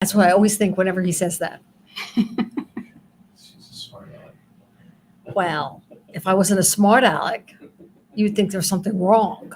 That's what I always think whenever he says that. She's a smart aleck. Well, if I wasn't a smart aleck, you'd think there's something wrong.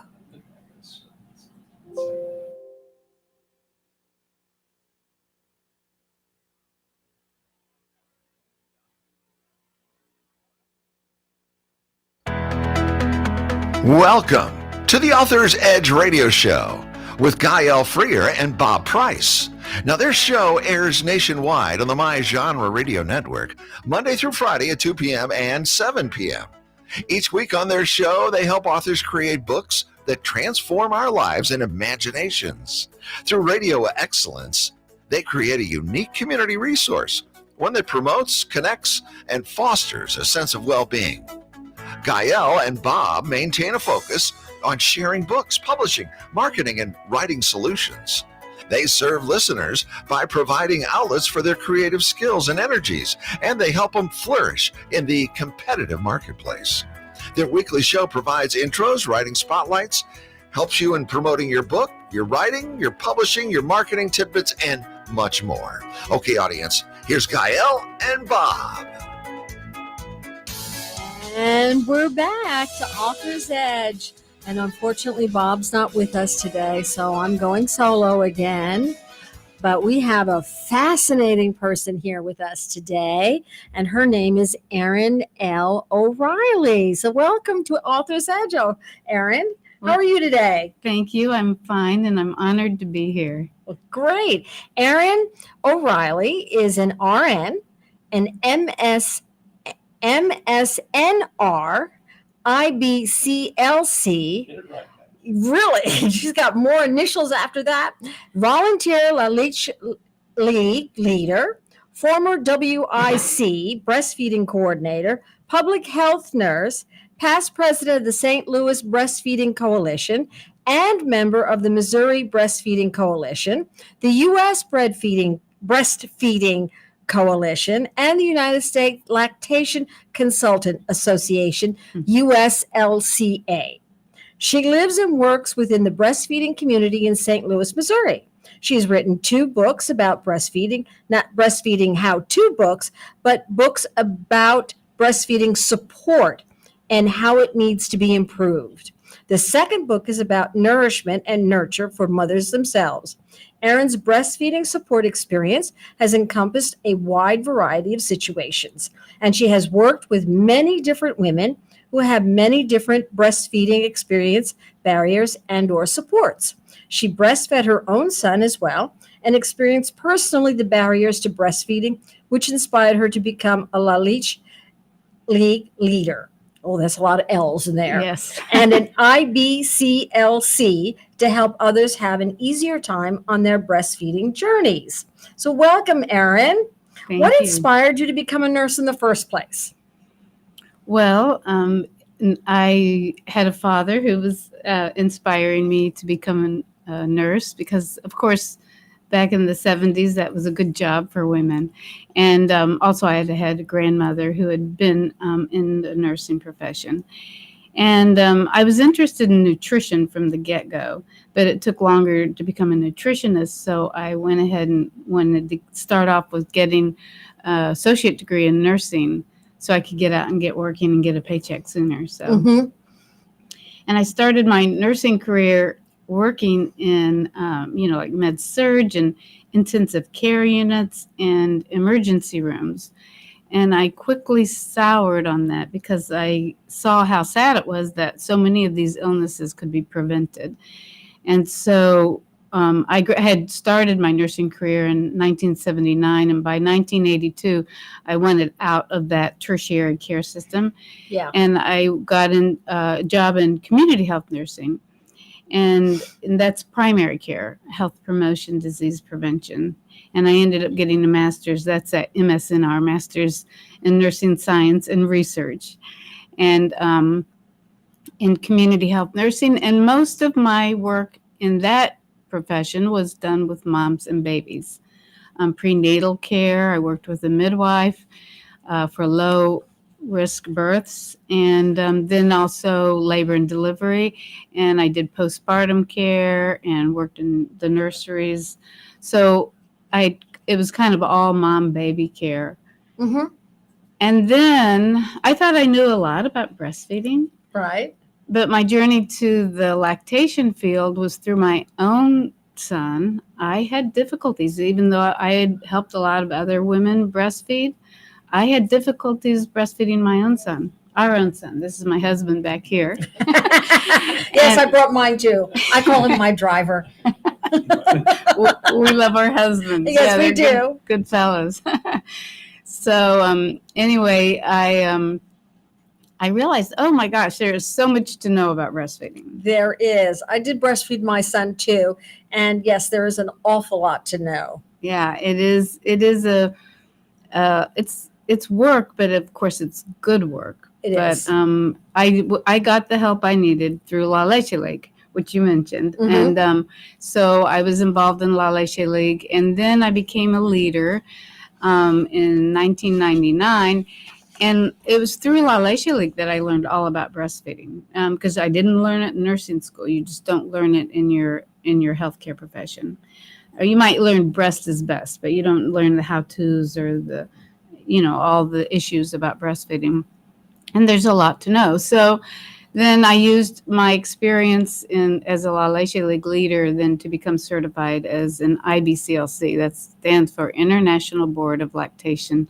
Welcome to the Author's Edge radio show with Guy L. Freer and Bob Price. Now, their show airs nationwide on the My Genre Radio Network, Monday through Friday at 2 p.m. and 7 p.m. Each week on their show, they help authors create books that transform our lives and imaginations. Through radio excellence, they create a unique community resource, one that promotes, connects, and fosters a sense of well-being. Gael and Bob maintain a focus on sharing books, publishing, marketing, and writing solutions. They serve listeners by providing outlets for their creative skills and energies, and they help them flourish in the competitive marketplace. Their weekly show provides intros, writing spotlights, helps you in promoting your book, your writing, your publishing, your marketing tidbits, and much more. Okay, audience, here's Gael and Bob. And we're back to Author's Edge. And unfortunately, Bob's not with us today, so I'm going solo again. But we have a fascinating person here with us today, and her name is Erin L. O'Reilly. So welcome to Author's Edge, Erin. How are you today? Thank you. I'm fine, and I'm honored to be here. Well, great. Erin O'Reilly is an RN, an MSNR, IBCLC. Really? She's got more initials after that. Volunteer La Leche League leader, former WIC breastfeeding coordinator, public health nurse, past president of the St. Louis Breastfeeding Coalition, and member of the Missouri Breastfeeding Coalition, the U.S. Breastfeeding Coalition, and the United States Lactation Consultant Association, USLCA. She lives and works within the breastfeeding community in St. Louis, Missouri. She's written 2 books about breastfeeding, not breastfeeding how-to books, but books about breastfeeding support and how it needs to be improved. The second book is about nourishment and nurture for mothers themselves. Erin's breastfeeding support experience has encompassed a wide variety of situations, and she has worked with many different women who have many different breastfeeding experience, barriers, and or supports. She breastfed her own son as well and experienced personally the barriers to breastfeeding, which inspired her to become a La Leche League leader. Oh, that's a lot of L's in there. Yes. And an IBCLC to help others have an easier time on their breastfeeding journeys. So welcome, Erin. What inspired you to become a nurse in the first place? Well, I had a father who was inspiring me to become a nurse because, of course, back in the 70s, that was a good job for women. And also I had a grandmother who had been in the nursing profession. And I was interested in nutrition from the get-go, but it took longer to become a nutritionist. So I went ahead and wanted to start off with getting an associate degree in nursing so I could get out and get working and get a paycheck sooner. So, And I started my nursing career working in, like med-surg and intensive care units and emergency rooms. And I quickly soured on that because I saw how sad it was that so many of these illnesses could be prevented. And so I had started my nursing career in 1979, and by 1982, I wanted out of that tertiary care system. Yeah. And I got a job in community health nursing, and that's primary care, health promotion, disease prevention. And I ended up getting a master's. That's at MSNR, Master's in Nursing Science and Research, and in community health nursing. And most of my work in that profession was done with moms and babies. Prenatal care, I worked with a midwife for low risk births, and then also labor and delivery. And I did postpartum care and worked in the nurseries. So I it was kind of all mom baby care. Mm-hmm. And then I thought I knew a lot about breastfeeding, Right. but my journey to the lactation field was through my own son. I had difficulties, even though I had helped a lot of other women breastfeed. I had difficulties breastfeeding my own son, our own son. This is my husband back here. Yes, I brought mine too. I call him my driver. We love our husbands. Yes, we they're do. Good fellas. So anyway, I realized, oh my gosh, there is so much to know about breastfeeding. There is. I did breastfeed my son too, and yes, there is an awful lot to know. Yeah, it is. It is it's work, but of course it's good work. It but is. I got the help I needed through La Leche League, which you mentioned, Mhm. and so I was involved in La Leche League, and then I became a leader in 1999. And it was through La Leche League that I learned all about breastfeeding, because I didn't learn it in nursing school. You just don't learn it in your healthcare profession. Or you might learn breast is best, but you don't learn the how-tos or the, all the issues about breastfeeding. And there's a lot to know. So then I used my experience as a La Leche League leader then to become certified as an IBCLC. That stands for International Board of Lactation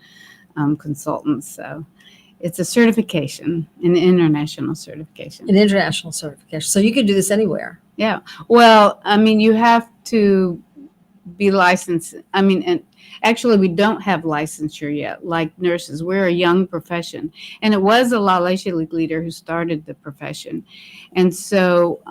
Consultants. So it's a certification, an international certification. An international certification. So you could do this anywhere. Yeah. Well, I mean, you have to be licensed. I mean, and actually, we don't have licensure yet, like nurses. We're a young profession. And it was a La Leche League leader who started the profession. And so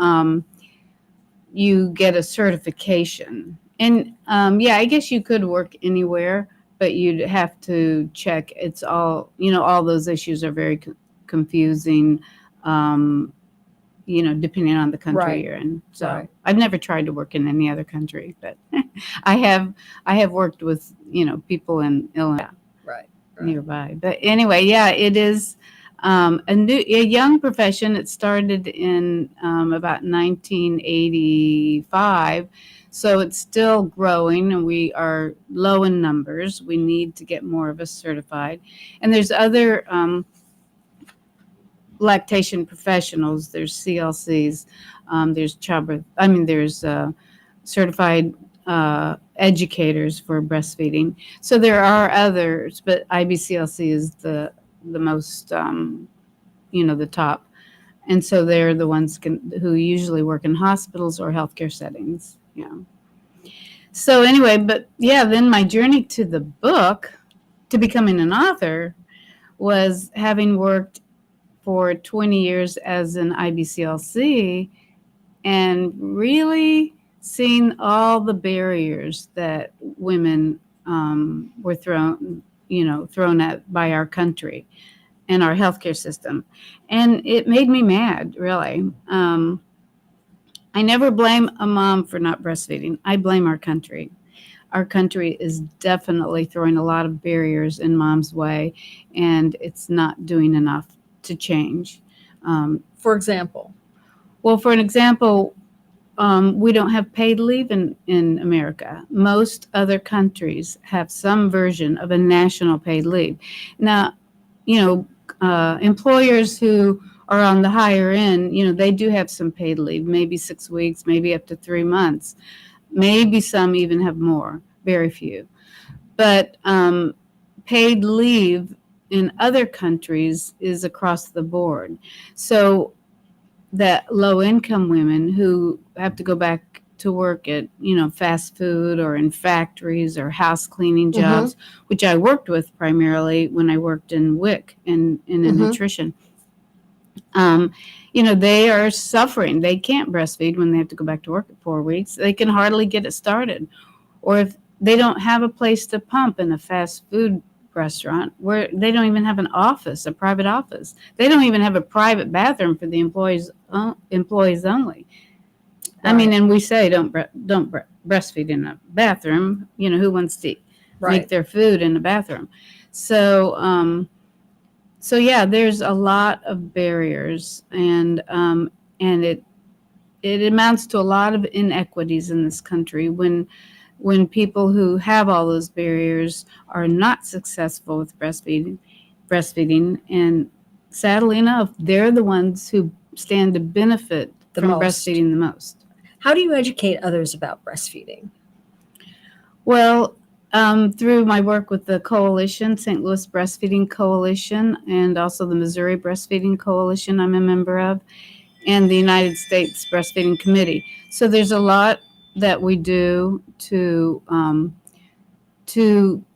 you get a certification. And yeah, I guess you could work anywhere, but you'd have to check. It's all, all those issues are very confusing, depending on the country Right. you're in. So Right. I've never tried to work in any other country, but I have worked with, people in Illinois Right. nearby. But anyway, yeah, it is a young profession. It started in about 1985. So it's still growing, and we are low in numbers. We need to get more of us certified. And there's other lactation professionals. There's CLCs. There's there's certified educators for breastfeeding. So there are others, but IBCLC is the most, the top. And so they're the ones who usually work in hospitals or healthcare settings. Yeah. So anyway, but yeah, then my journey to the book, to becoming an author, was having worked for 20 years as an IBCLC and really seeing all the barriers that women were thrown at by our country and our healthcare system. And it made me mad, really. I never blame a mom for not breastfeeding. I blame our country. Our country is definitely throwing a lot of barriers in mom's way, and it's not doing enough to change. For example. Well, for an example, we don't have paid leave in America. Most other countries have some version of a national paid leave. Now, employers who are on the higher end, they do have some paid leave, maybe 6 weeks, maybe up to 3 months. Maybe some even have more, very few. But paid leave in other countries is across the board. So that low-income women who have to go back to work at, fast food or in factories or house cleaning jobs, which I worked with primarily when I worked in WIC in nutrition. They are suffering. They can't breastfeed when they have to go back to work at 4 weeks. They can hardly get it started. Or if they don't have a place to pump in a fast food restaurant, where they don't even have an office, a private office. They don't even have a private bathroom for the employees only. I mean, and we say don't breastfeed in a bathroom. Who wants to make their food in a bathroom? So so yeah, there's a lot of barriers, and it amounts to a lot of inequities in this country when when people who have all those barriers are not successful with breastfeeding, and sadly enough, they're the ones who stand to benefit The from most. breastfeeding the most. How do you educate others about breastfeeding? Well, through my work with the coalition, St. Louis Breastfeeding Coalition, and also the Missouri Breastfeeding Coalition I'm a member of, and the United States Breastfeeding Committee. So there's a lot that we do to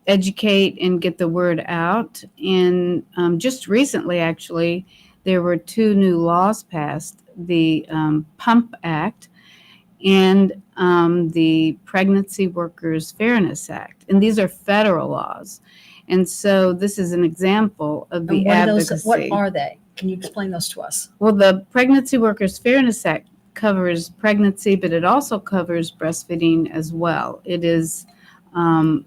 educate and get the word out. And just recently, actually, there were 2 new laws passed, the PUMP Act and the Pregnancy Workers Fairness Act. And these are federal laws. And so this is an example of the And advocacy. what are they? Can you explain those to us? Well, the Pregnancy Workers Fairness Act covers pregnancy, but it also covers breastfeeding as well. It is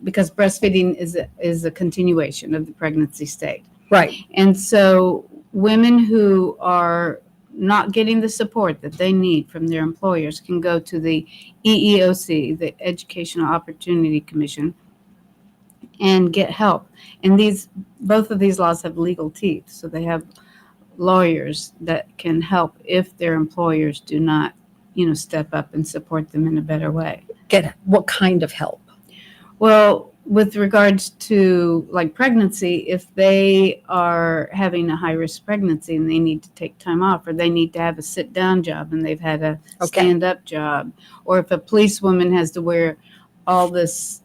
because breastfeeding is a continuation of the pregnancy state. Right. And so women who are not getting the support that they need from their employers can go to the EEOC, the Educational Opportunity Commission, and get help. And both of these laws have legal teeth, so they have lawyers that can help if their employers do not, step up and support them in a better way. Get what kind of help? Well, with regards to like pregnancy, if they are having a high risk pregnancy and they need to take time off, or they need to have a sit down job and they've had a stand up job, or if a policewoman has to wear all this,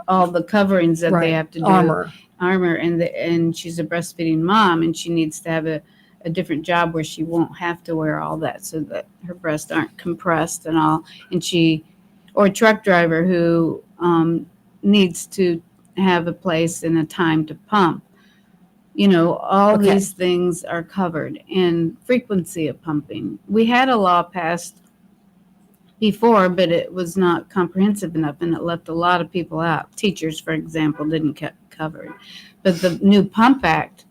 all the coverings that they have to do, armor, and she's a breastfeeding mom and she needs to have a different job where she won't have to wear all that so that her breasts aren't compressed and all, or a truck driver who needs to have a place and a time to pump. All these things are covered, and frequency of pumping. We had a law passed before, but it was not comprehensive enough, and it left a lot of people out. Teachers, for example, didn't get covered. But the new PUMP Act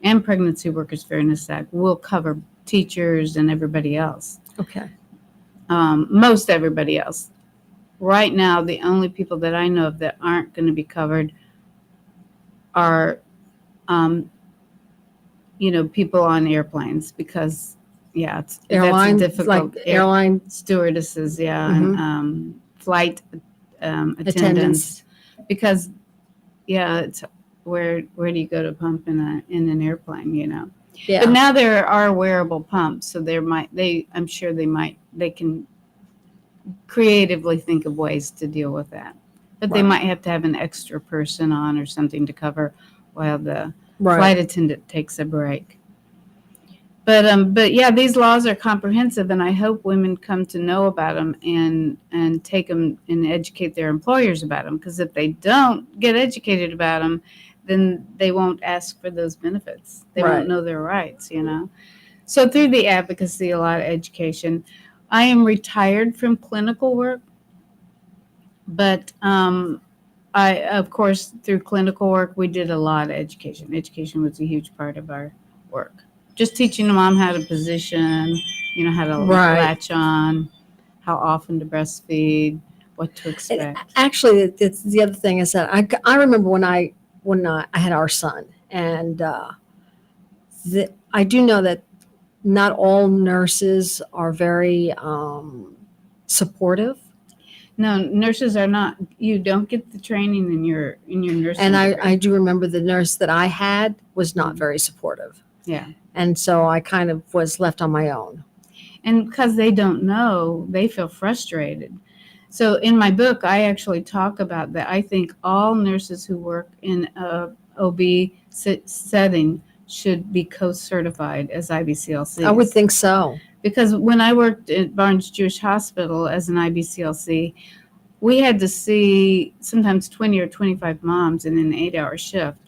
and Pregnancy Workers Fairness Act will cover teachers and everybody else. Okay. Most everybody else. Right now, the only people that I know of that aren't going to be covered are, people on airplanes, because, that's Airline, difficult. like airline Stewardesses, and flight attendants. Because, it's where do you go to pump in an airplane, Yeah. But now there are wearable pumps, so I'm sure they can creatively think of ways to deal with that. But they might have to have an extra person on or something to cover while the flight attendant takes a break. But yeah, these laws are comprehensive, and I hope women come to know about them and take them and educate their employers about them. Because if they don't get educated about them, then they won't ask for those benefits. They won't know their rights, So through the advocacy, a lot of education. I am retired from clinical work, but of course, through clinical work, we did a lot of education. Education was a huge part of our work. Just teaching the mom how to position, how to latch on, how often to breastfeed, what to expect. Actually, it's the other thing is that I remember when I had our son, and I do know that not all nurses are very supportive. No, nurses are not. You don't get the training in your nursing. And degree. I do remember the nurse that I had was not very supportive. Yeah. And so I kind of was left on my own. And because they don't know, they feel frustrated. So in my book, I actually talk about that. I think all nurses who work in a OB setting should be co-certified as IBCLC. I would think so. Because when I worked at Barnes Jewish Hospital as an IBCLC, we had to see sometimes 20 or 25 moms in an 8-hour shift.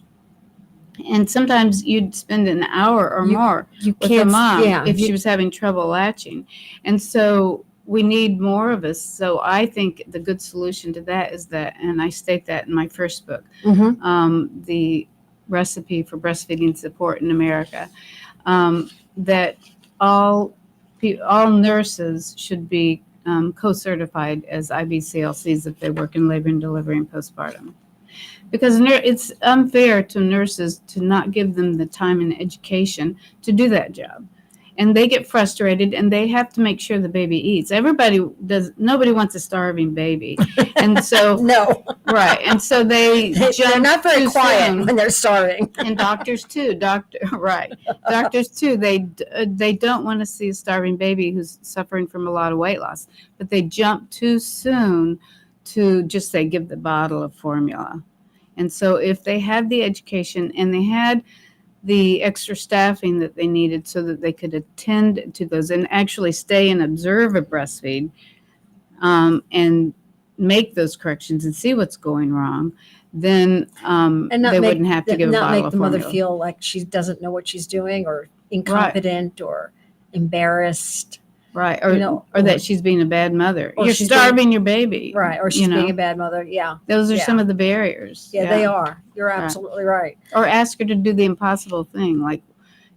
And sometimes you'd spend an hour or more with a mom if she was having trouble latching. And so we need more of us. So I think the good solution to that is that, and I state that in my first book, the Recipe for Breastfeeding Support in America, that all nurses should be co-certified as IBCLCs if they work in labor and delivery and postpartum. Because it's unfair to nurses to not give them the time and education to do that job. And they get frustrated and they have to make sure the baby eats. Nobody wants a starving baby. And so, No, right. And so they they're jump not very too quiet soon. when they're starving. And doctors too, doctors too, they don't want to see a starving baby who's suffering from a lot of weight loss, but they jump too soon to just say, give the bottle of formula. And so if they had the education and they had the extra staffing that they needed so that they could attend to those and actually stay and observe a breastfeed, and make those corrections and see what's going wrong, then they wouldn't have to give a not bottle make of the mother formula. feel like she doesn't know what she's doing, or incompetent, or embarrassed, Right. Or that she's being a bad mother. or You're she's starving your baby. right? Or she's being a bad mother. Yeah, Those are yeah. some of the barriers. yeah, they are. You're absolutely right. Or ask her to do the impossible thing, like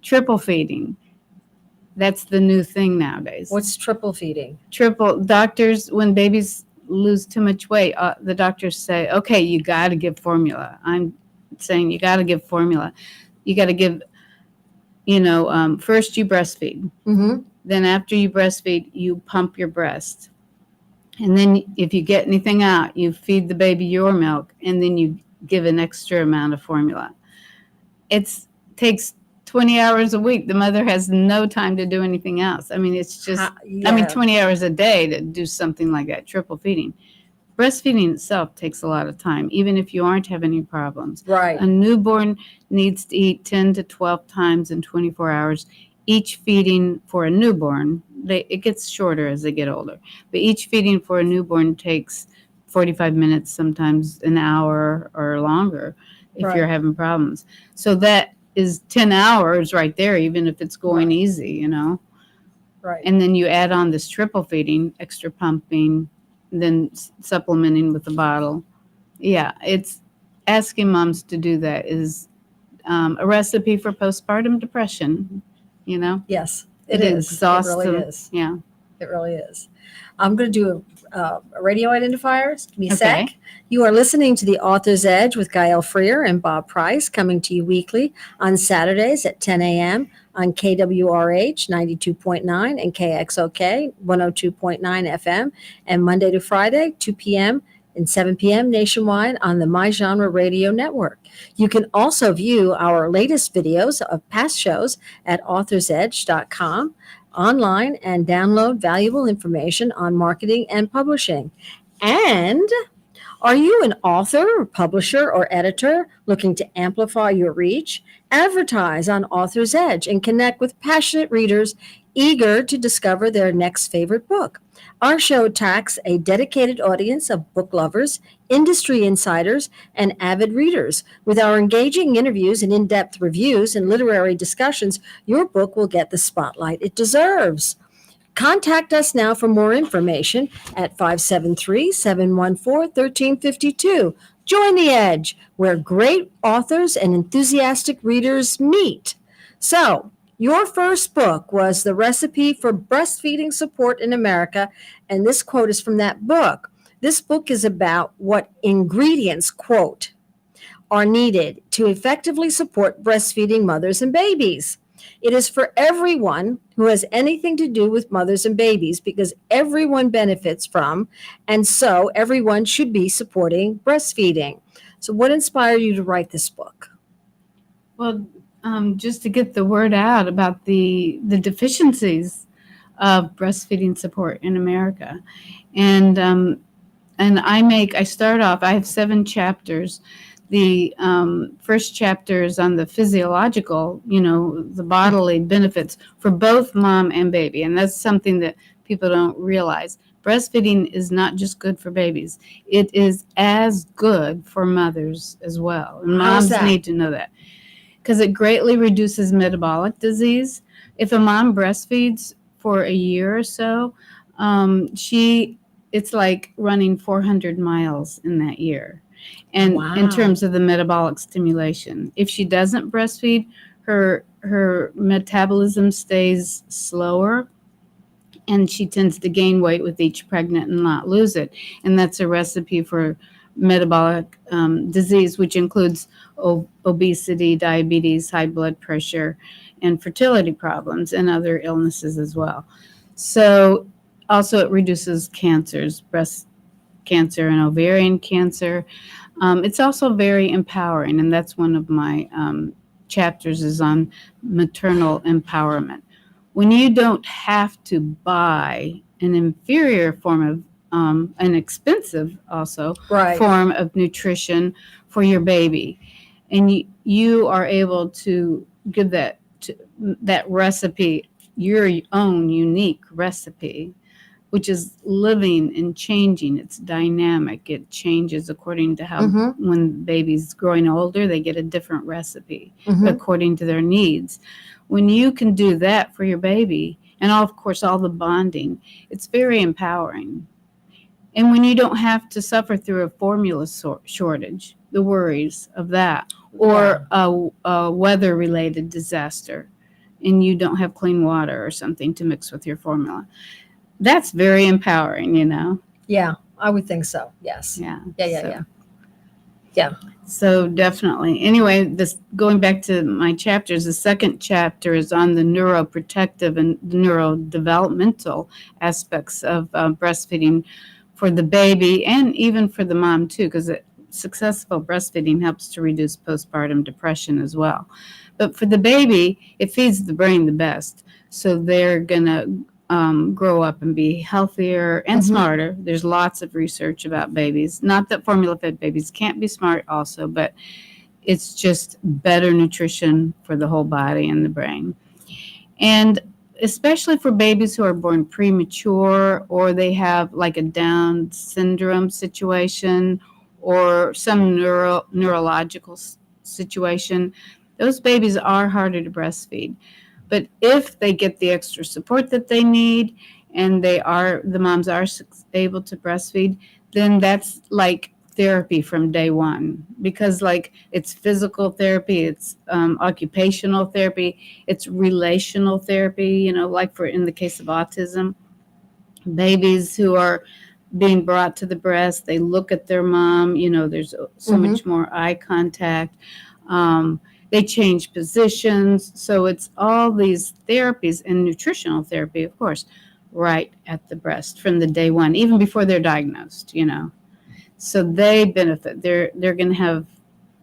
triple feeding. That's the new thing nowadays. What's triple feeding? Doctors, when babies lose too much weight, the doctors say, okay, you got to give formula. I'm saying you got to give formula. You got to give, first you breastfeed. Mm-hmm. Then after you breastfeed, you pump your breast. And then if you get anything out, you feed the baby your milk, and then you give an extra amount of formula. It takes 20 hours a week. The mother has no time to do anything else. I mean, it's just, 20 hours a day to do something like that, triple feeding. Breastfeeding itself takes a lot of time, even if you aren't having any problems. Right. A newborn needs to eat 10 to 12 times in 24 hours. Each feeding for a newborn, it gets shorter as they get older, but each feeding for a newborn takes 45 minutes, sometimes an hour or longer if Right. you're having problems. So that is 10 hours right there, even if it's going Right. easy, Right. And then you add on this triple feeding, extra pumping, then supplementing with the bottle. Yeah, it's asking moms to do that is a recipe for postpartum depression. Yes, It is. exhausts It really them. is. Yeah. It really is. I'm going to do a radio identifier. Give me a Okay. sec. You are listening to The Author's Edge with Gael Freer and Bob Price, coming to you weekly on Saturdays at 10 a.m. on KWRH 92.9 and KXOK 102.9 FM, and Monday to Friday, 2 p.m. and 7 p.m. nationwide on the My Genre Radio Network. You can also view our latest videos of past shows at authorsedge.com online and download valuable information on marketing and publishing. And are you an author or publisher or editor looking to amplify your reach? Advertise on Author's Edge and connect with passionate readers eager to discover their next favorite book. Our show attracts a dedicated audience of book lovers, industry insiders, and avid readers. With our engaging interviews and in-depth reviews and literary discussions, your book will get the spotlight it deserves. Contact us now for more information at 573-714-1352. Join the Edge, where great authors and enthusiastic readers meet. So, your first book was The Recipe for Breastfeeding Support in America, and this quote is from that book. This book is about what ingredients, quote, are needed to effectively support breastfeeding mothers and babies. It is for everyone who has anything to do with mothers and babies, because everyone benefits from, and so everyone should be supporting breastfeeding. So what inspired you to write this book? Well, just to get the word out about the deficiencies of breastfeeding support in America. And I start off, I have 7 chapters. The first chapter is on the physiological, the bodily benefits for both mom and baby. And that's something that people don't realize. Breastfeeding is not just good for babies. It is as good for mothers as well. And How's moms that? need to know that. Because it greatly reduces metabolic disease. If a mom breastfeeds for a year or so, it's like running 400 miles in that year. And Wow. in terms of the metabolic stimulation, if she doesn't breastfeed, her metabolism stays slower, and she tends to gain weight with each pregnant and not lose it. And that's a recipe for metabolic disease, which includes obesity, diabetes, high blood pressure, and fertility problems and other illnesses as well. So also it reduces cancers, breast cancer and ovarian cancer. It's also very empowering, and that's one of my chapters is on maternal empowerment. When you don't have to buy an inferior form of an expensive also Right. form of nutrition for your baby, and you are able to give that recipe, your own unique recipe, which is living and changing. It's dynamic. It changes according to how when baby's growing older, they get a different recipe according to their needs. When you can do that for your baby, and of course all the bonding, it's very empowering. And when you don't have to suffer through a formula shortage, the worries of that, or a weather-related disaster, and you don't have clean water or something to mix with your formula. That's very empowering, Yeah, I would think so. Yes. Yeah. Yeah. So definitely. Anyway, this going back to my chapters, the second chapter is on the neuroprotective and neurodevelopmental aspects of breastfeeding for the baby and even for the mom too, because successful breastfeeding helps to reduce postpartum depression as well. But for the baby, it feeds the brain the best. So they're going to grow up and be healthier and smarter. There's lots of research about babies. Not that formula-fed babies can't be smart also, but it's just better nutrition for the whole body and the brain. And especially for babies who are born premature, or they have like a Down syndrome situation or some neurological situation, those babies are harder to breastfeed. But if they get the extra support that they need, and the moms are able to breastfeed, then that's like therapy from day one, because like it's physical therapy, it's occupational therapy, it's relational therapy, like in the case of autism, babies who are being brought to the breast, they look at their mom, there's so much more eye contact. They change positions. So it's all these therapies and nutritional therapy, of course, right at the breast from the day one, even before they're diagnosed, So they benefit. They're going to have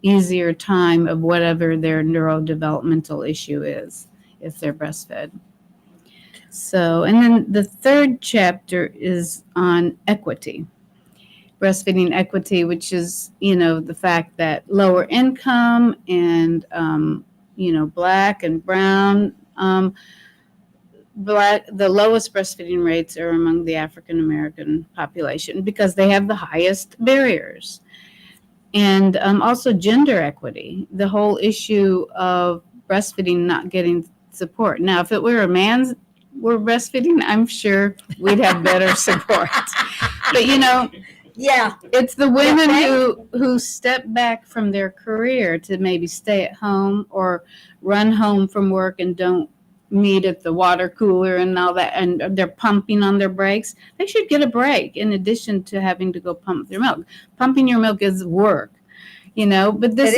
easier time of whatever their neurodevelopmental issue is if they're breastfed. So, and then the third chapter is on equity. Breastfeeding equity, which is, the fact that lower income and, Black and brown, the lowest breastfeeding rates are among the African American population because they have the highest barriers. And also gender equity, the whole issue of breastfeeding not getting support. Now, if it were a man's were breastfeeding, I'm sure we'd have better support. But, Yeah. it's the women who step back from their career to maybe stay at home or run home from work and don't meet at the water cooler and all that, and they're pumping on their breaks. They should get a break in addition to having to go pump their milk. Pumping your milk is work, but this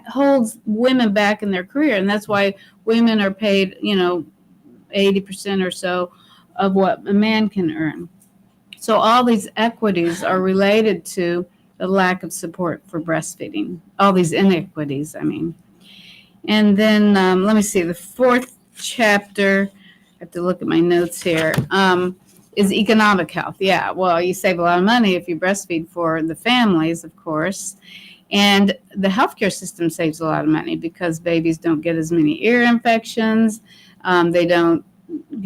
holds women back in their career. And that's why women are paid, 80% or so of what a man can earn. So all these equities are related to the lack of support for breastfeeding, all these inequities, I mean. And then let me see, the fourth chapter, I have to look at my notes here, is economic health. Yeah, well, you save a lot of money if you breastfeed for the families, of course. And the healthcare system saves a lot of money because babies don't get as many ear infections. They don't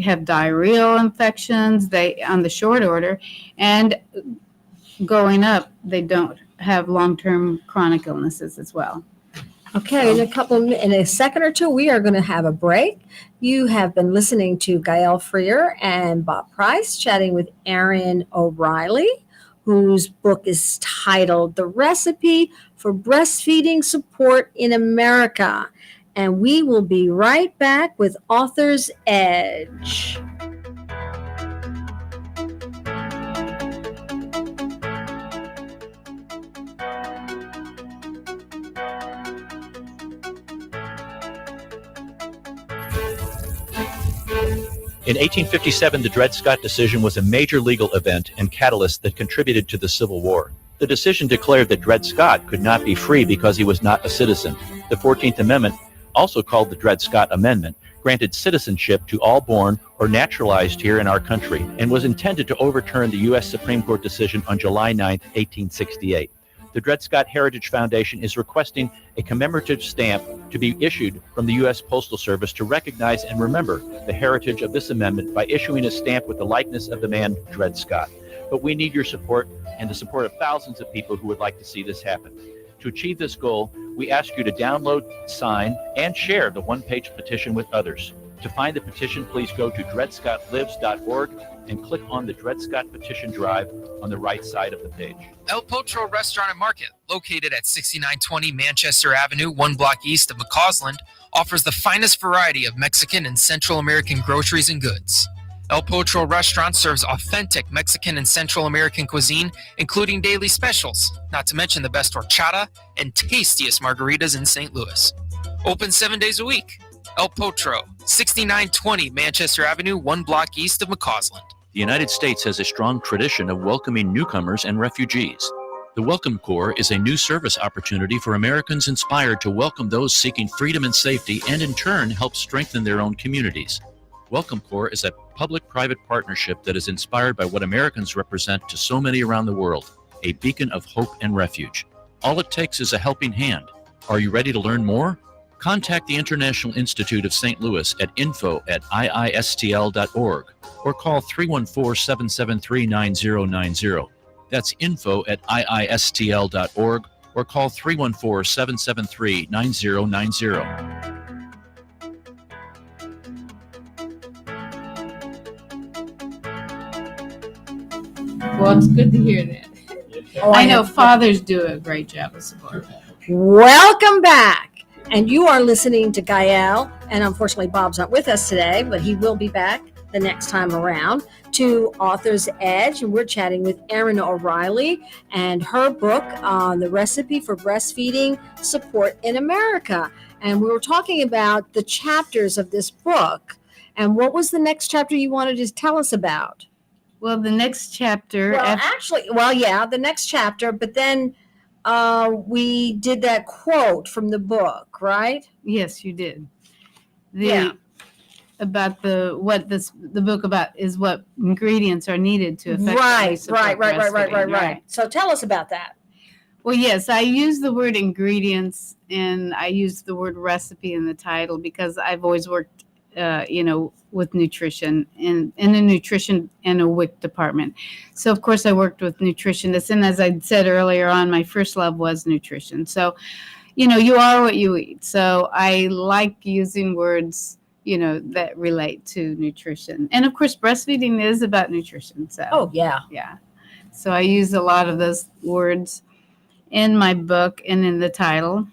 have diarrheal infections on the short order, and growing up they don't have long-term chronic illnesses as well. Okay, in a second or two, we are going to have a break. You have been listening to Gael Freer and Bob Price chatting with Erin O'Reilly, whose book is titled The Recipe for Breastfeeding Support in America. And we will be right back with Author's Edge. In 1857, the Dred Scott decision was a major legal event and catalyst that contributed to the Civil War. The decision declared that Dred Scott could not be free because he was not a citizen. The 14th Amendment, also called the Dred Scott Amendment, granted citizenship to all born or naturalized here in our country and was intended to overturn the U.S. Supreme Court decision on July 9, 1868. The Dred Scott Heritage Foundation is requesting a commemorative stamp to be issued from the U.S. Postal Service to recognize and remember the heritage of this amendment by issuing a stamp with the likeness of the man Dred Scott. But we need your support and the support of thousands of people who would like to see this happen. To achieve this goal, we ask you to download, sign, and share the one-page petition with others. To find the petition, please go to dredscottlives.org and click on the Dred Scott Petition Drive on the right side of the page. El Potro Restaurant and Market, located at 6920 Manchester Avenue, 1 block east of McCausland, offers the finest variety of Mexican and Central American groceries and goods. El Potro Restaurant serves authentic Mexican and Central American cuisine, including daily specials, not to mention the best horchata and tastiest margaritas in St. Louis. Open 7 days a week. El Potro, 6920 Manchester Avenue, 1 block east of McCausland. The United States has a strong tradition of welcoming newcomers and refugees. The Welcome Corps is a new service opportunity for Americans inspired to welcome those seeking freedom and safety and in turn help strengthen their own communities. Welcome Corps is a public-private partnership that is inspired by what Americans represent to so many around the world, a beacon of hope and refuge. All it takes is a helping hand. Are you ready to learn more? Contact the International Institute of St. Louis at info@iistl.org or call 314-773-9090. That's info@iistl.org or call 314-773-9090. Well, it's good to hear that. I know fathers do a great job of support. Welcome back. And you are listening to Gael, and unfortunately Bob's not with us today, but he will be back the next time around, to Author's Edge. And we're chatting with Erin O'Reilly and her book on the recipe for breastfeeding support in America. And we were talking about the chapters of this book. And what was the next chapter you wanted to tell us about? Well, the next chapter... the next chapter, but then we did that quote from the book, right? Yes, you did. About the book about is what ingredients are needed to effectively support breastfeeding. Right. So tell us about that. Well, yes, I use the word ingredients and I use the word recipe in the title because I've always worked, with nutrition in the nutrition and a WIC department. So, of course, I worked with nutritionists. And as I said earlier on, my first love was nutrition. So, you are what you eat. So I like using words, that relate to nutrition. And, of course, breastfeeding is about nutrition. So, oh, yeah. Yeah. So I use a lot of those words in my book and in the title.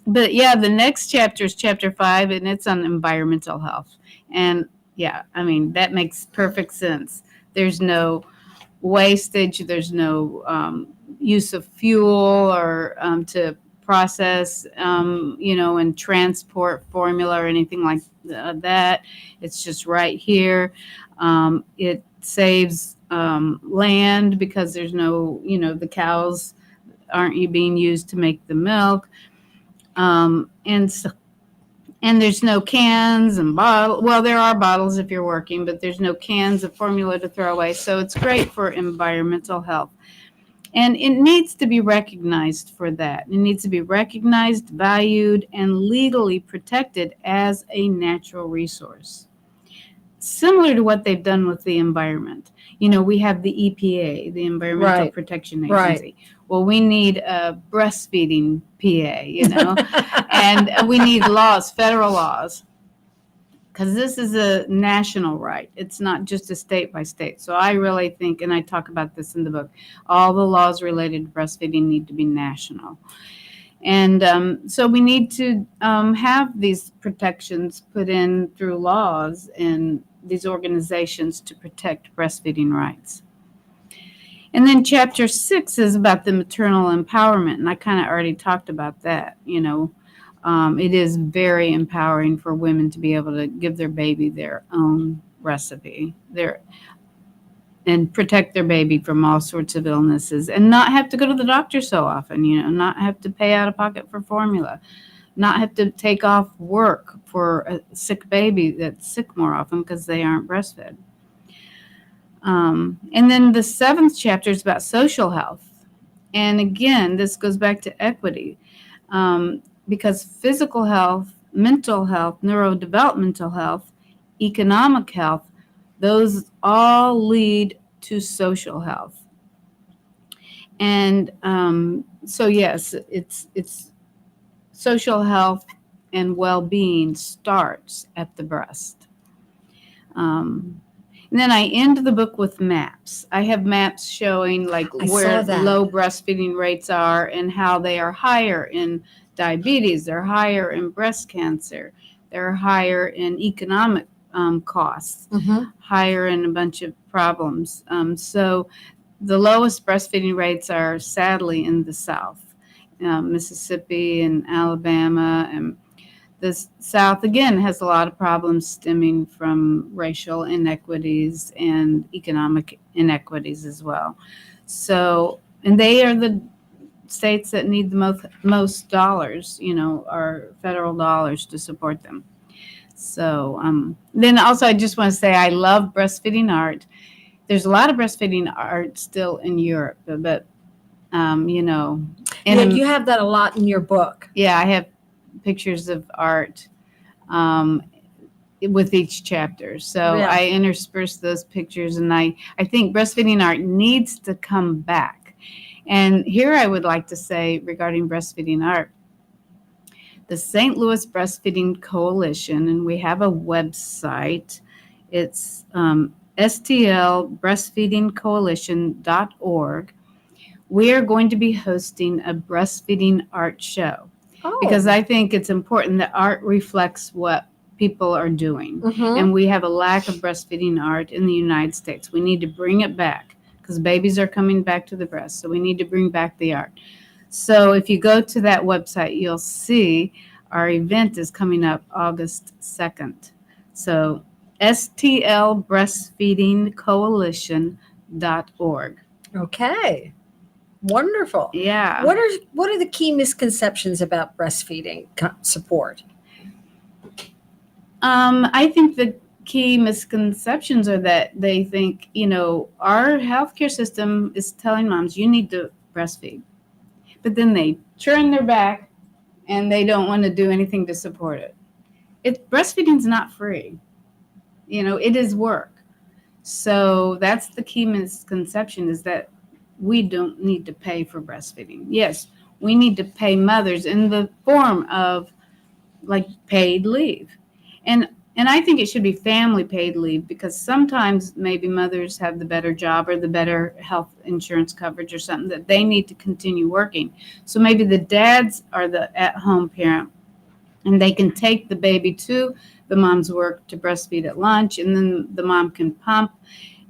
But, yeah, the next chapter is chapter 5, and it's on environmental health. And that makes perfect sense. There's no wastage. There's no use of fuel or to process, and transport formula or anything like that. It's just right here. It saves land because there's no, the cows aren't being used to make the milk. And there's no cans and bottles. Well, there are bottles if you're working, but there's no cans of formula to throw away. So it's great for environmental health. And it needs to be recognized for that. It needs to be recognized, valued, and legally protected as a natural resource. Similar to what they've done with the environment. We have the EPA, the Environmental Protection Agency. Right. Well, we need a breastfeeding PA, and we need laws, federal laws, because this is a national right. It's not just a state by state. So I really think, and I talk about this in the book, all the laws related to breastfeeding need to be national. And so we need to have these protections put in through laws and these organizations to protect breastfeeding rights. And then chapter 6 is about the maternal empowerment. And I kind of already talked about that. It is very empowering for women to be able to give their baby their own recipe. And protect their baby from all sorts of illnesses and not have to go to the doctor so often, not have to pay out of pocket for formula, not have to take off work for a sick baby that's sick more often because they aren't breastfed. And then the 7th chapter is about social health. And again, this goes back to equity, because physical health, mental health, neurodevelopmental health, economic health, those all lead to social health. And so, yes, it's social health and well-being starts at the breast. And then I end the book with maps. I have maps showing where low breastfeeding rates are and how they are higher in diabetes, they're higher in breast cancer, they're higher in economic costs, higher in a bunch of problems. So the lowest breastfeeding rates are sadly in the South, Mississippi and Alabama. And the South, again, has a lot of problems stemming from racial inequities and economic inequities as well. So, and they are the states that need the most dollars, our federal dollars to support them. So then also I just want to say I love breastfeeding art. There's a lot of breastfeeding art still in Europe, but and you have that a lot in your book. Yeah, I have pictures of art with each chapter. So Yeah. I intersperse those pictures, and I think breastfeeding art needs to come back. And here I would like to say regarding breastfeeding art, the St. Louis Breastfeeding Coalition, and we have a website. It's stlbreastfeedingcoalition.org. We are going to be hosting a breastfeeding art show because I think it's important that art reflects what people are doing. And we have a lack of breastfeeding art in the United States. We need to bring it back because babies are coming back to the breast. So we need to bring back the art. So if you go to that website, you'll see our event is coming up August 2nd. So stlbreastfeedingcoalition.org. Okay. Wonderful. Yeah. What are the key misconceptions about breastfeeding support? I think the key misconceptions are that they think, our healthcare system is telling moms you need to breastfeed. But then they turn their back and they don't want to do anything to support it. Breastfeeding's not free. It is work. So that's the key misconception, is that we don't need to pay for breastfeeding. Yes, we need to pay mothers in the form of paid leave. And I think it should be family paid leave, because sometimes maybe mothers have the better job or the better health insurance coverage or something that they need to continue working. So maybe the dads are the at-home parent, and they can take the baby to the mom's work to breastfeed at lunch, and then the mom can pump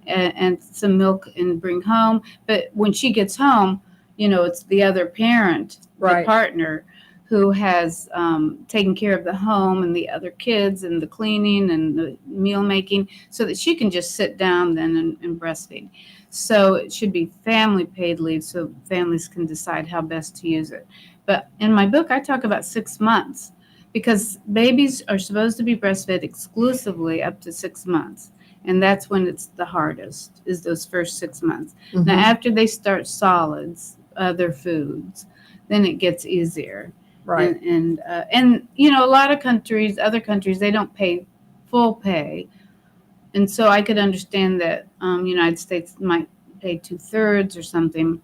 and some milk and bring home. But when she gets home, it's the other parent, Right. the partner, who has taken care of the home and the other kids and the cleaning and the meal making, so that she can just sit down then and breastfeed. So it should be family paid leave, so families can decide how best to use it. But in my book, I talk about 6 months, because babies are supposed to be breastfed exclusively up to 6 months. And that's when it's the hardest, is those first 6 months. Now, after they start solids, other foods, then it gets easier. Right. And a lot of other countries, they don't pay full pay. And so I could understand that United States might pay 2/3 or something.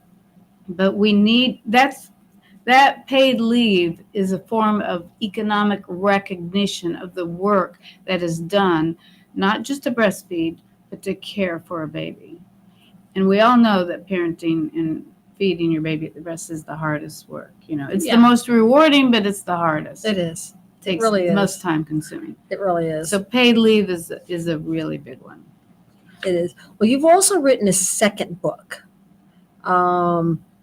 But we need, that paid leave is a form of economic recognition of the work that is done, not just to breastfeed, but to care for a baby. And we all know that parenting and feeding your baby at the breast is the hardest work. It's Yeah. the most rewarding, but it's the hardest. It is. Takes really the is. most time consuming. It really is. So paid leave is a really big one. It is. Well, you've also written a second book,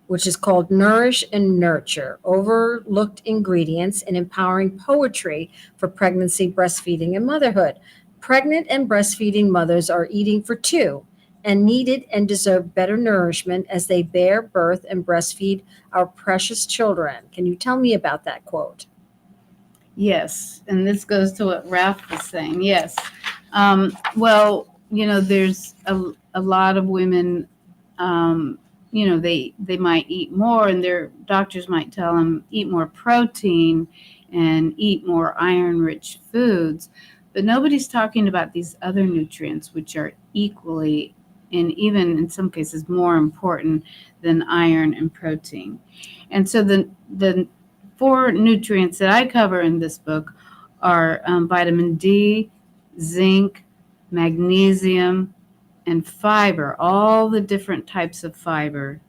which is called Nourish and Nurture: Overlooked Ingredients and Empowering Poetry for Pregnancy, Breastfeeding, and Motherhood. Pregnant and breastfeeding mothers are eating for two and needed and deserve better nourishment as they bear birth and breastfeed our precious children. Can you tell me about that quote? Yes, and this goes to what Ralph was saying. Yes. Well, there's a lot of women, they might eat more, and their doctors might tell them eat more protein and eat more iron-rich foods. But nobody's talking about these other nutrients, which are equally and even in some cases more important than iron and protein. And so the 4 nutrients that I cover in this book are vitamin D, zinc, magnesium, and fiber, all the different types of fiber.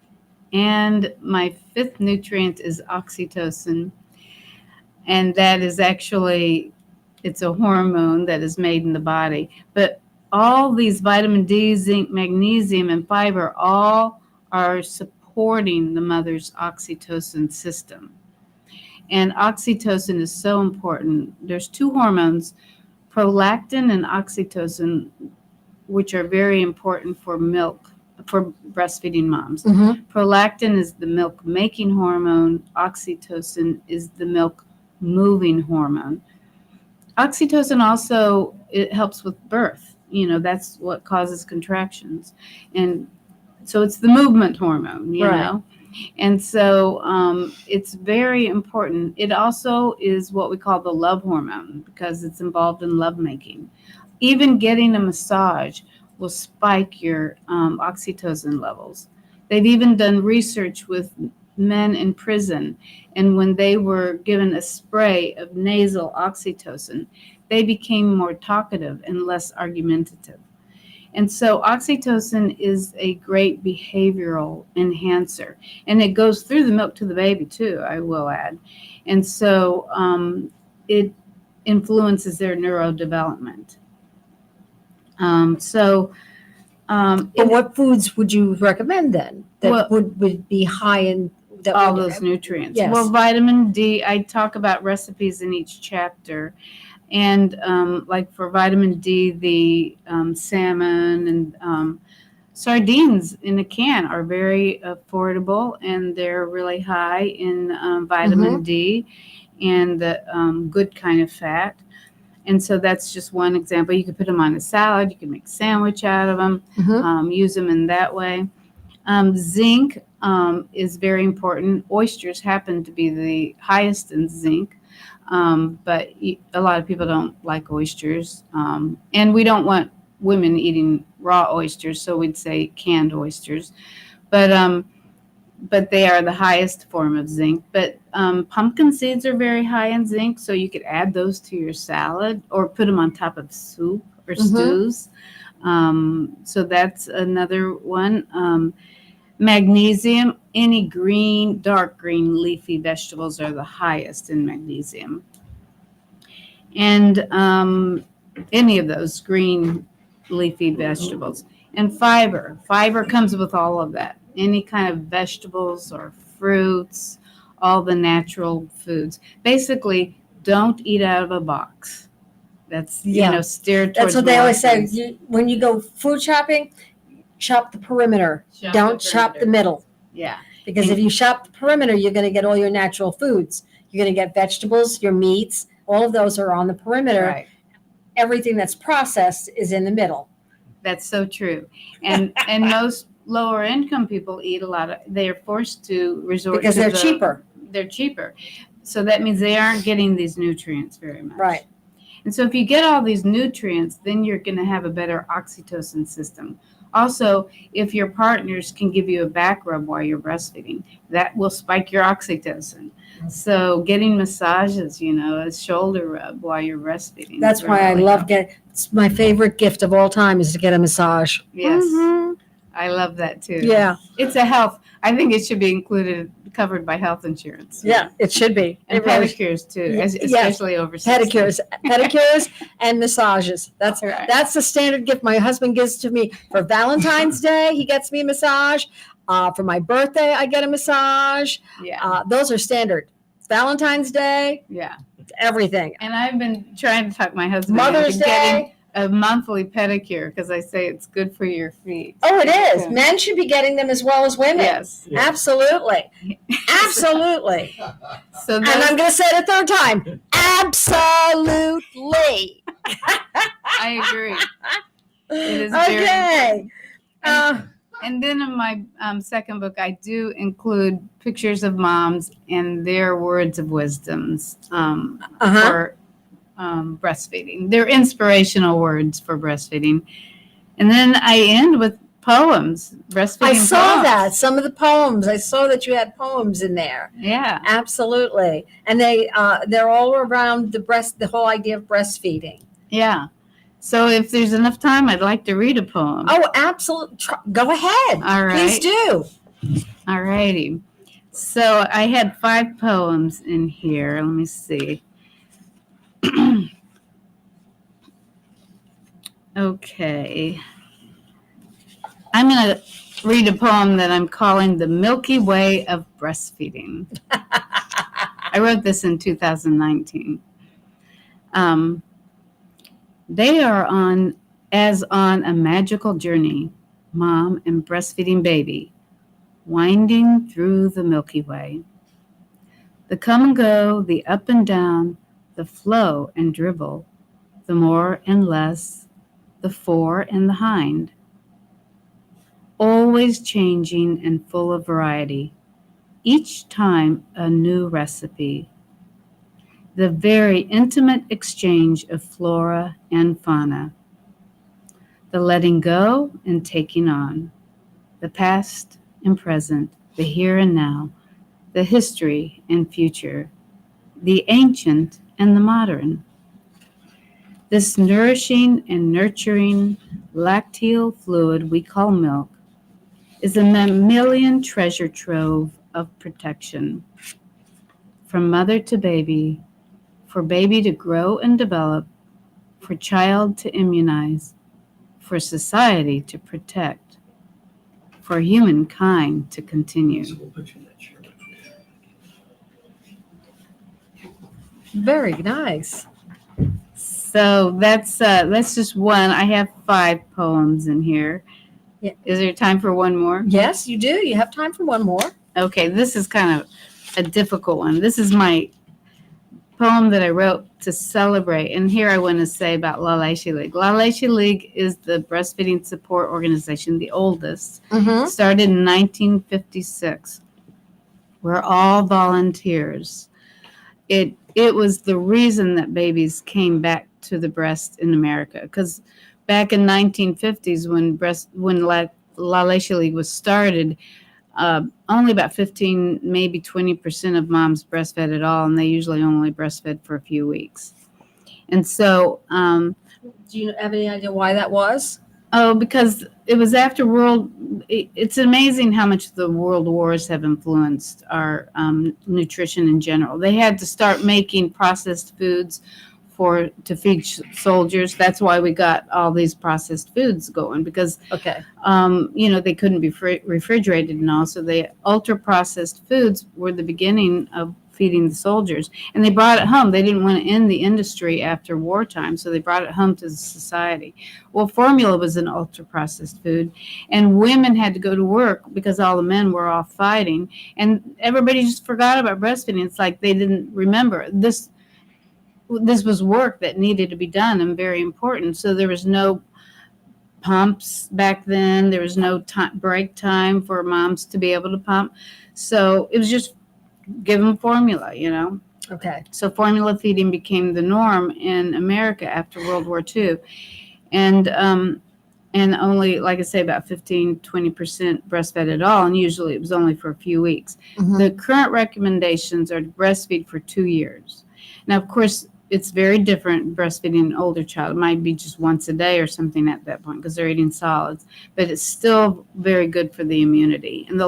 And my 5th nutrient is oxytocin. And that is actually, it's a hormone that is made in the body. But all these vitamin D, zinc, magnesium, and fiber all are supporting the mother's oxytocin system. And oxytocin is so important. There's 2 hormones, prolactin and oxytocin, which are very important for breastfeeding moms. Mm-hmm. Prolactin is the milk-making hormone. Oxytocin is the milk-moving hormone. Oxytocin also, it helps with birth. That's what causes contractions. And so it's the movement hormone, you Right. know. And so it's very important. It also is what we call the love hormone because it's involved in lovemaking. Even getting a massage will spike your oxytocin levels. They've even done research with men in prison, and when they were given a spray of nasal oxytocin, they became more talkative and less argumentative. And so oxytocin is a great behavioral enhancer, and it goes through the milk to the baby too, I will add. And so it influences their neurodevelopment. But what foods would you recommend then that would be high in that all would- those nutrients. Yes. Well, vitamin D, I talk about recipes in each chapter. And like for vitamin D, the salmon and sardines in a can are very affordable, and they're really high in vitamin D and the good kind of fat. And so that's just one example. You could put them on a salad. You can make a sandwich out of them, use them in that way. Zinc is very important. Oysters happen to be the highest in zinc, but a lot of people don't like oysters. And we don't want women eating raw oysters, so we'd say canned oysters. But they are the highest form of zinc. But pumpkin seeds are very high in zinc, so you could add those to your salad or put them on top of soup or stews. So that's another one. Magnesium, any green, dark green leafy vegetables are the highest in magnesium. And any of those green leafy vegetables. And fiber. Fiber comes with all of that. Any kind of vegetables or fruits, all the natural foods. Basically, don't eat out of a box. That's, steer towards That's what they always say. Watkins. When you go food shopping, shop the perimeter. Don't shop the middle. Yeah. Because if you shop the perimeter, you're going to get all your natural foods. You're going to get vegetables, your meats. All of those are on the perimeter. Right. Everything that's processed is in the middle. That's so true. And most lower income people eat a lot of, they are forced to resort Because to they're cheaper. They're cheaper. So that means they aren't getting these nutrients very much. Right. And so if you get all these nutrients, then you're going to have a better oxytocin system. Also, if your partners can give you a back rub while you're breastfeeding, that will spike your oxytocin. So getting massages, a shoulder rub while you're breastfeeding. That's why I love it's my favorite gift of all time is to get a massage. Yes, Mhm. I love that too. Yeah. It's a health. I think it should be covered by health insurance. Yeah, it should be. And It really pedicures too, Yes. especially over 60. pedicures and massages. That's Right. that's the standard gift my husband gives to me for Valentine's Day. He gets me a massage. For my birthday, I get a massage. Yeah, Those are standard. Valentine's Day, yeah. everything. And I've been trying to talk my husband Mother's into getting Day. a monthly pedicure because I say it's good for your feet. Oh, it is. Yeah. Men should be getting them as well as women. Yes. Absolutely. Absolutely. So And those, I'm going to say it a third time. Absolutely. I agree. It is very Okay. And then in my second book, I do include pictures of moms and their words of wisdoms for breastfeeding. They're inspirational words for breastfeeding. And then I end with poems, breastfeeding I saw poems. that. Some of the poems. I saw that you had poems in there. Yeah. Absolutely. And they're all around the whole idea of breastfeeding. Yeah. So if there's enough time, I'd like to read a poem. Oh, absolutely. Go ahead. All right. Please do. All righty. So I had 5 poems in here. Let me see. Okay. I'm going to read a poem that I'm calling The Milky Way of Breastfeeding. I wrote this in 2019. They are as on a magical journey, mom and breastfeeding baby, winding through the Milky Way. The come and go, the up and down, the flow and dribble, the more and less, the fore and the hind. Always changing and full of variety, each time a new recipe. The very intimate exchange of flora and fauna. The letting go and taking on. The past and present, the here and now, the history and future, the ancient and the modern. This nourishing and nurturing lacteal fluid we call milk is a mammalian treasure trove of protection. From mother to baby, for baby to grow and develop, for child to immunize, for society to protect, for humankind to continue. Very nice. So that's just one. I have 5 poems in here. Yeah. Is there time for one more? Yes, you do. You have time for one more. Okay, this is kind of a difficult one. This is my poem that I wrote to celebrate. And here I want to say about La Leche League. La Leche League is the breastfeeding support organization, the oldest. Mm-hmm. Started in 1956. We're all volunteers. It was the reason that babies came back to the breast in America. Because back in 1950s, when La Leche League was started, only about 15, maybe 20% of moms breastfed at all, and they usually only breastfed for a few weeks. And so, Do you have any idea why that was? because it was after it's amazing how much the world wars have influenced our nutrition in general. They had to start making processed foods to feed soldiers. That's why we got all these processed foods going, because Okay. they couldn't be refrigerated and all. So the ultra processed foods were the beginning of feeding the soldiers, and they brought it home. They didn't want to end the industry after wartime, so they brought it home to the society. Well, formula was an ultra processed food, and women had to go to work because all the men were off fighting, and everybody just forgot about breastfeeding. It's like they didn't remember this. This was work that needed to be done and very important. So there was no pumps back then. There was no break time for moms to be able to pump. So it was just give them formula, Okay. So formula feeding became the norm in America after World War II. And only, like I say, about 15, 20% breastfed at all. And usually it was only for a few weeks. Mm-hmm. The current recommendations are to breastfeed for 2 years. Now, of course, it's very different breastfeeding an older child. It might be just once a day or something at that point because they're eating solids, but it's still very good for the immunity. And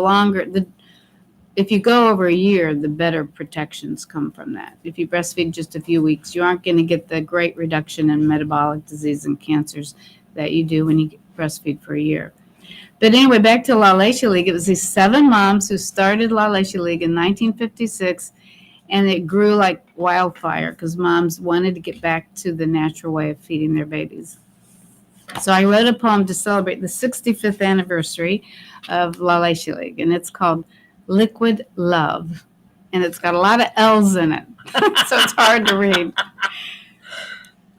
if you go over a year, the better protections come from that. If you breastfeed just a few weeks, you aren't going to get the great reduction in metabolic disease and cancers that you do when you breastfeed for a year. But anyway, back to La Leche League. It was these 7 moms who started La Leche League in 1956. And it grew like wildfire because moms wanted to get back to the natural way of feeding their babies. So I wrote a poem to celebrate the 65th anniversary of La Leche League, and it's called Liquid Love. And it's got a lot of L's in it, so it's hard to read.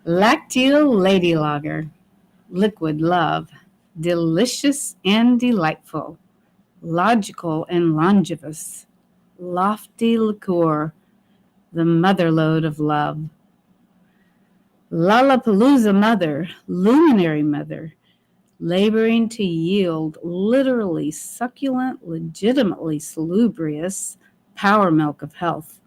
Lacteal Lady Lager, Liquid Love, delicious and delightful, logical and longevous, lofty liqueur, the motherlode of love. Lollapalooza mother, luminary mother, laboring to yield literally succulent, legitimately salubrious power milk of health.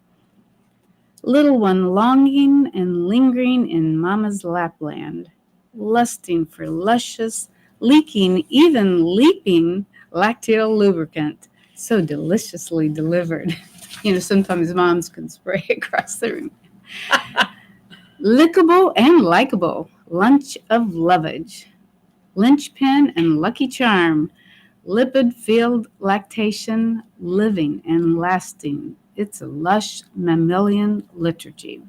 Little one longing and lingering in mama's lapland, lusting for luscious, leaking, even leaping lacteal lubricant, so deliciously delivered. Sometimes moms can spray across the room. Lickable and likable, lunch of lovage, linchpin and lucky charm, lipid-filled lactation, living and lasting. It's a lush mammalian liturgy.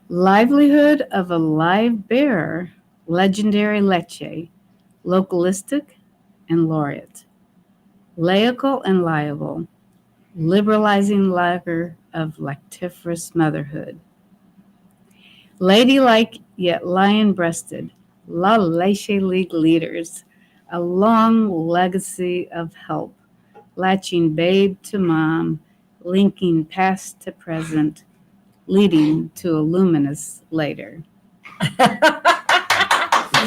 Livelihood of a live bearer, legendary leche, localistic and laureate, laical and liable, liberalizing lager of lactiferous motherhood. Ladylike yet lion-breasted, La Leche League leaders, a long legacy of help, latching babe to mom, linking past to present, leading to a luminous later.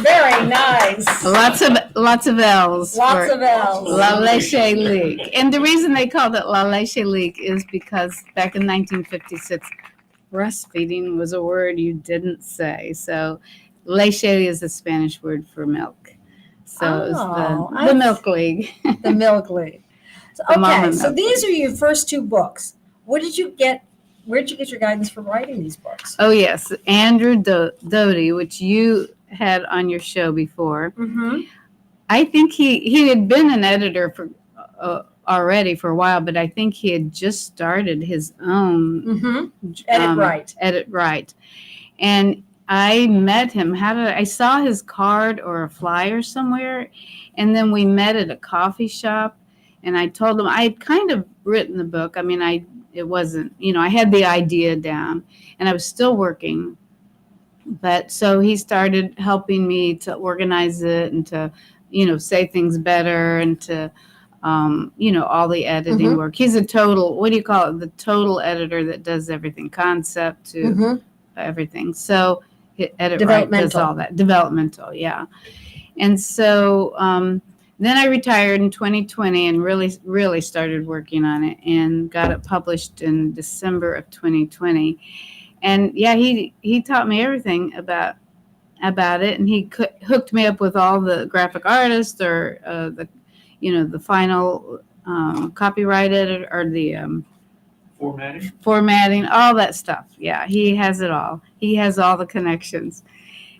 Very nice. Lots of L's. Lots for of L's. La Leche League. And the reason they called it La Leche League is because back in 1956, breastfeeding was a word you didn't say. So leche is the Spanish word for milk. So it was the Milk League. The Milk League. So, okay, so these are your first two books. Where did you get your guidance for writing these books? Oh, yes. Andrew Doty, which you had on your show before. Mm-hmm. I think he had been an editor for already for a while, but I think he had just started his own Edit Right. And I met him. I saw his card or a flyer somewhere, and then we met at a coffee shop, and I told him I had kind of written the book. I mean, it wasn't, I had the idea down, and I was still working. But so he started helping me to organize it and to, say things better and to, all the editing work. He's a total, what do you call it? The total editor that does everything, concept to everything. So Edit Right does all that. Developmental, yeah. And so then I retired in 2020 and really started working on it and got it published in December of 2020. And yeah, he taught me everything about it, and he hooked me up with all the graphic artists or the final copyright editor or the formatting, all that stuff. Yeah, he has it all. He has all the connections.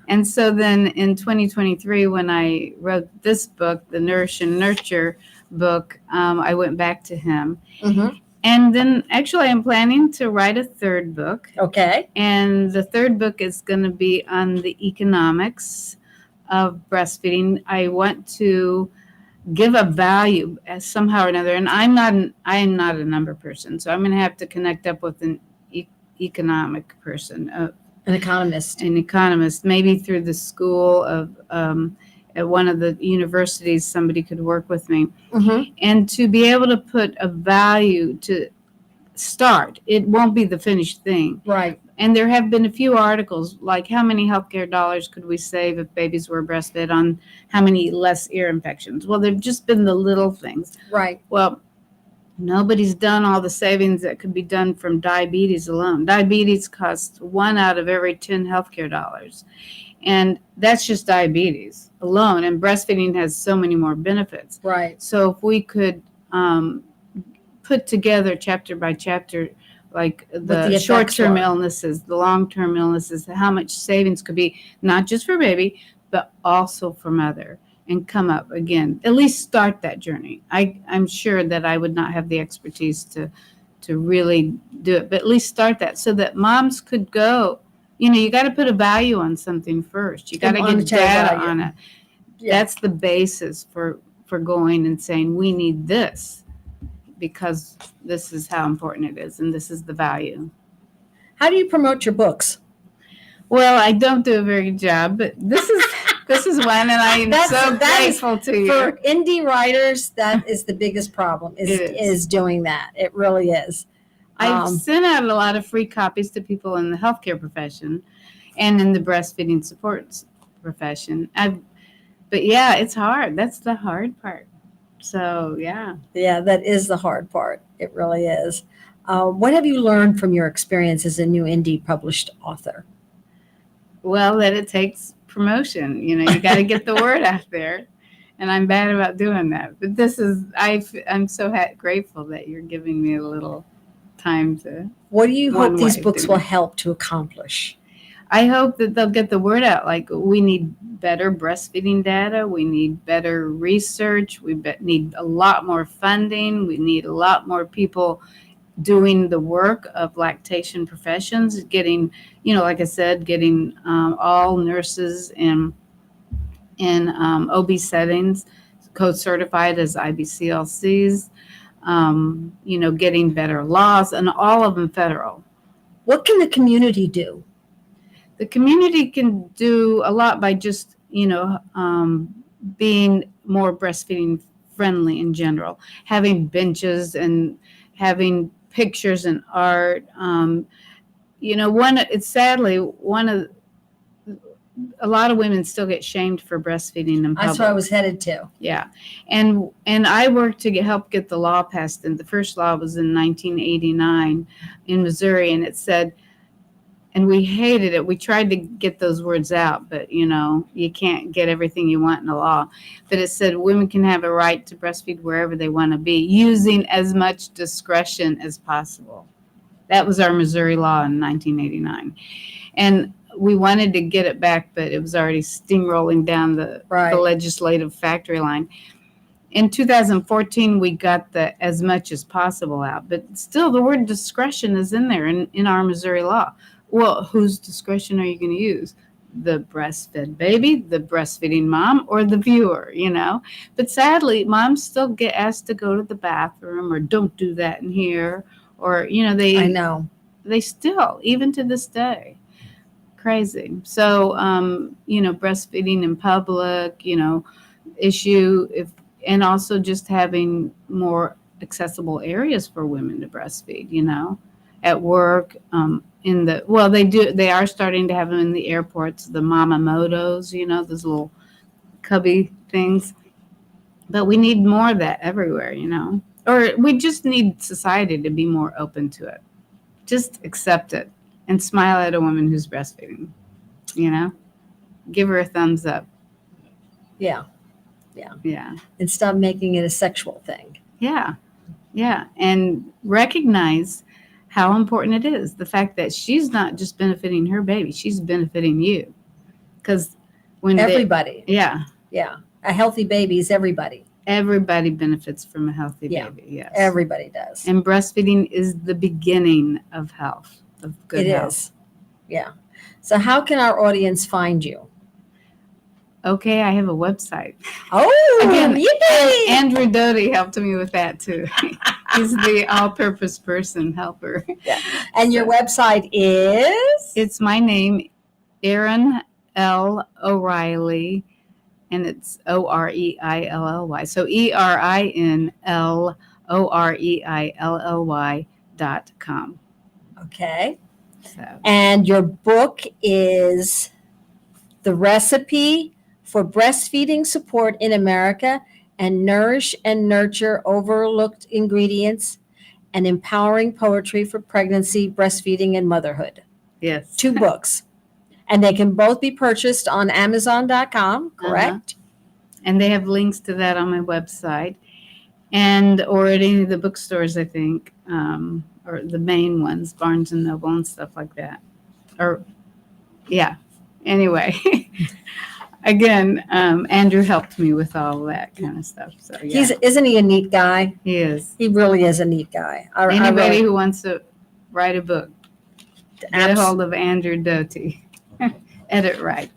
And so then in 2023, when I wrote this book, the Nourish and Nurture book, I went back to him. Mm-hmm. And then actually I'm planning to write a third book. Okay. And the third book is going to be on the economics of breastfeeding. I want to give a value somehow or another. And I am not a number person. So I'm going to have to connect up with an economic person. An economist. An economist, maybe through the school of at one of the universities, somebody could work with me. Mm-hmm. And to be able to put a value to start. It won't be the finished thing. Right. And there have been a few articles, like how many healthcare dollars could we save if babies were breastfed on how many less ear infections? Well, they've just been the little things. Right. Well, nobody's done all the savings that could be done from diabetes alone. Diabetes costs 1 out of every 10 healthcare dollars. And that's just diabetes alone. And breastfeeding has so many more benefits. Right. So if we could put together chapter by chapter, like the short-term illnesses, the long-term illnesses, how much savings could be, not just for baby, but also for mother, and come up again, at least start that journey. I'm sure that I would not have the expertise to really do it, but at least start that so that moms could go you got to put a value on something first. You got to get Monetary data value. on it. Yeah. That's the basis for going and saying we need this because this is how important it is and this is the value. How do you promote your books? Well, I don't do a very good job, but this is one, and I am That so is- grateful to you. For indie writers, that is the biggest problem, It is. is doing that. It really is. I've sent out a lot of free copies to people in the healthcare profession and in the breastfeeding support profession. But yeah, it's hard. That's the hard part. So yeah. Yeah, that is the hard part. It really is. What have you learned from your experience as a new indie published author? Well, that it takes promotion. You got to get the word out there. And I'm bad about doing that. But I'm so grateful that you're giving me a little time to. What do you One hope these way, books didn't will it? help to accomplish? I hope that they'll get the word out. Like, we need better breastfeeding data. We need better research. We need a lot more funding. We need a lot more people doing the work of lactation professions, getting, like I said, getting all nurses in OB settings code certified as IBCLCs, getting better laws, and all of them federal. What can the community do? The community can do a lot by just, being more breastfeeding friendly in general, having benches and having pictures and art. A lot of women still get shamed for breastfeeding in public. That's where I was headed to. Yeah. And I worked to help get the law passed. And the first law was in 1989 in Missouri. And it said, and we hated it. We tried to get those words out, but you can't get everything you want in the law. But it said women can have a right to breastfeed wherever they want to be, using as much discretion as possible. That was our Missouri law in 1989. And we wanted to get it back, but it was already steamrolling down the legislative factory line. In 2014, we got the as much as possible out, but still the word discretion is in there in our Missouri law. Well, whose discretion are you going to use? The breastfed baby, the breastfeeding mom, or the viewer, But sadly, moms still get asked to go to the bathroom or don't do that in here. Or, I know. They still, even to this day, crazy. So, breastfeeding in public, and also just having more accessible areas for women to breastfeed, at work, they are starting to have them in the airports, the mama motos, those little cubby things. But we need more of that everywhere, or we just need society to be more open to it. Just accept it and smile at a woman who's breastfeeding, give her a thumbs up. Yeah. And stop making it a sexual thing. Yeah. And recognize how important it is. The fact that she's not just benefiting her baby, she's benefiting you. Because when everybody. Yeah. A healthy baby is everybody. Everybody benefits from a healthy baby. Yes. Everybody does. And breastfeeding is the beginning of health, of good health. It is. Yeah. So how can our audience find you? Okay, I have a website. Oh, again, yippee! Andrew Doty helped me with that too. He's the all-purpose person helper. Yeah. And your website is? It's my name, Erin L. O'Reilly, and it's OREILLY. So ERINLOREILLY.com. Okay. So. And your book is The Recipe for Breastfeeding Support in America and Nourish and Nurture Overlooked Ingredients and Empowering Poetry for Pregnancy, Breastfeeding, and Motherhood. Yes. 2 books. And they can both be purchased on Amazon.com, correct? And they have links to that on my website or at any of the bookstores, I think, or the main ones, Barnes & Noble and stuff like that. Anyway. Again, Andrew helped me with all that kind of stuff. So yeah. Isn't he a neat guy? He is. He really is a neat guy. Anybody who wants to write a book, Get a hold of Andrew Doty. Edit right.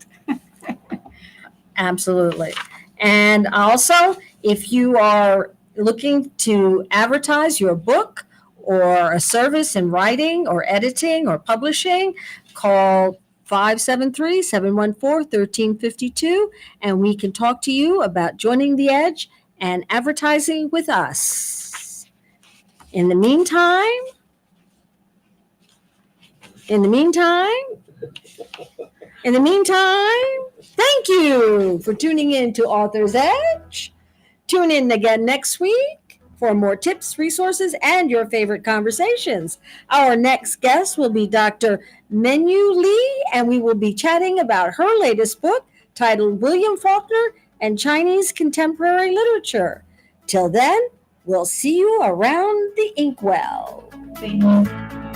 Absolutely. And also, if you are looking to advertise your book or a service in writing or editing or publishing, call 573-714-1352, and we can talk to you about joining The Edge and advertising with us. In the meantime, thank you for tuning in to Author's Edge. Tune in again next week for more tips, resources, and your favorite conversations. Our next guest will be Dr. Menu Lee, and we will be chatting about her latest book titled William Faulkner and Chinese Contemporary Literature. Till then, we'll see you around the inkwell. Thank you.